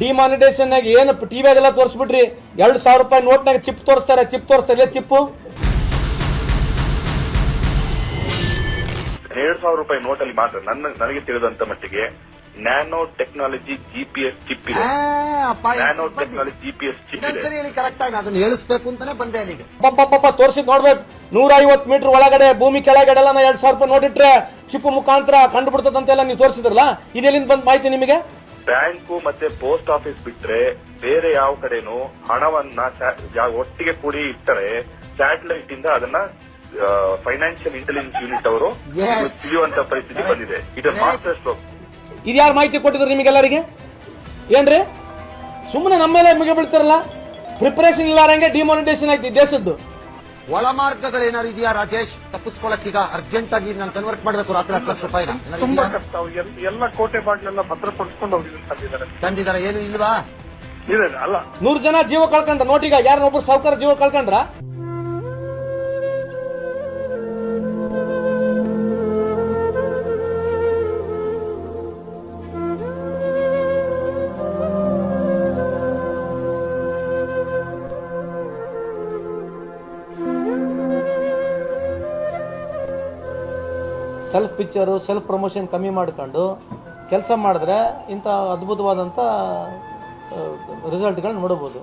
Demonetisation ಏನು ಟಿವಿಯಾಗೆಲ್ಲ ತೋರಿಸ್ಬಿಟ್ರಿ. 2,000 ರೂಪಾಯಿ ನೋಟ್ನಾಗ chip ತೋರಿಸ್ತಾರೆ. ಚಿಪ್ಪು 2,000 ರೂಪಾಯಿ ನೋಟಲ್ಲಿ ಮಾತ್ರ ನನಗೆ ತಿಳಿದಂತ ಮಟ್ಟಿಗೆ ನ್ಯಾನೋ ಟೆಕ್ನಾಲಜಿ ಜಿಪಿಎಸ್ ಚಿಪ್ ಇದೆ. ನ್ಯಾನೋ ಟೆಕ್ನಾಲಜಿ ಜಿಪಿಎಸ್ ಚಿಪ್ ಇದೆ. ಕರೆಕ್ಟ್ ಆಗಿ ಅದನ್ನ ಹೇಳಿಸ್ಬೇಕು ಅಂತಾನೆ ಬಂದೆ ಅಲ್ಲಿಗೆ. ತೋರಿಸಿದ್ ನೋಡ್ಬೇಕು. 150 ಮೀಟರ್ ಒಳಗಡೆ ಭೂಮಿ ಕೆಳಗಡೆ ಎಲ್ಲ 2,000 ರೂಪಾಯಿ ನೋಟಿಟ್ರೆ ಚಿಪ್ ಮುಖಾಂತರ ಕಂಡು ಬಿಡ್ತದಂತೆಲ್ಲ ನೀವು ತೋರಿಸಿದ್ರಲ್ಲ, ಇದೆಲ್ಲಿಂದ ಬಂದ್ ಮಾಹಿತಿ ನಿಮಗೆ? ಬ್ಯಾಂಕು ಮತ್ತೆ ಪೋಸ್ಟ್ ಆಫೀಸ್ ಬಿಟ್ರೆ ಬೇರೆ ಯಾವ ಕಡೆನೂ ಹಣವನ್ನ ಒಟ್ಟಿಗೆ ಕೂಡಿ ಇಟ್ಟರೆ ಸ್ಯಾಟಲೈಟ್ ಇಂದ ಅದನ್ನ ಫೈನಾನ್ಷಿಯಲ್ ಇಂಟೆಲಿಜೆನ್ಸ್ ಯೂನಿಟ್ ಅವರು ತಿಳಿಯುವಂತ ಪರಿಸ್ಥಿತಿ ಬಂದಿದೆ. ಇದು ಮಾಸ್ಟರ್ ಸ್ಟ್ರೋಕ್. ಇದ್ಯಾರು ಮಾಹಿತಿ ಕೊಟ್ಟಿದ್ರು ನಿಮಗೆಲ್ಲರಿಗೆ? ಏನ್ರಿ ಸುಮ್ಮನೆ ನಮ್ಮ ಮೇಲೆ ಮುಗಿ ಬೀಳ್ತಾರಲ್ಲ. ಪ್ರಿಪರೇಷನ್ ಇಲ್ಲಾರಂಗೆ ಡಿಮಾನಿಟೇಷನ್ ಆಯ್ತು ದೇಶದ್ದು. ಒಳ ಮಾರ್ಗಗಳೇನಾದ್ರು ಇದೆಯಾ ರಾಜೇಶ್? ತಪ್ಪಿಸ್ಕೊಳಕ್ಕೀಗ ಅರ್ಜೆಂಟ್ ಆಗಿ ನಾನು ಕನ್ವರ್ಟ್ ಮಾಡಬೇಕು ರಾತ್ರಿ 10 ಲಕ್ಷ ರೂಪಾಯಿನ. ತುಂಬಾ ಕಷ್ಟ. ಎಲ್ಲ ಕೋಟೆ ಬಾಗ್ಲೆಲ್ಲ ಭದ್ರಪಡಿಸ್ಕೊಂಡು ಹೋಗಿದ್ದಾರೆ. ತಂದಿದ್ದಾರೆ ಏನು ಇಲ್ವಾ? ಇದೆ ಅಲ್ಲ 100 ಜನ ಜೀವ ಕಳ್ಕೊಂಡ್ರ ನೋಟಿಗ. ಯಾರನ್ನೊಬ್ರು ಸಾವುಕಾರ ಜೀವ ಕಳ್ಕೊಂಡ್ರ? ಸೆಲ್ಫ್ ಪಿಕ್ಚರು ಸೆಲ್ಫ್ ಪ್ರಮೋಷನ್ ಕಮ್ಮಿ ಮಾಡ್ಕೊಂಡು ಕೆಲಸ ಮಾಡಿದ್ರೆ ಇಂಥ ಅದ್ಭುತವಾದಂಥ ರಿಸಲ್ಟ್ಗಳನ್ನ ನೋಡಬಹುದು.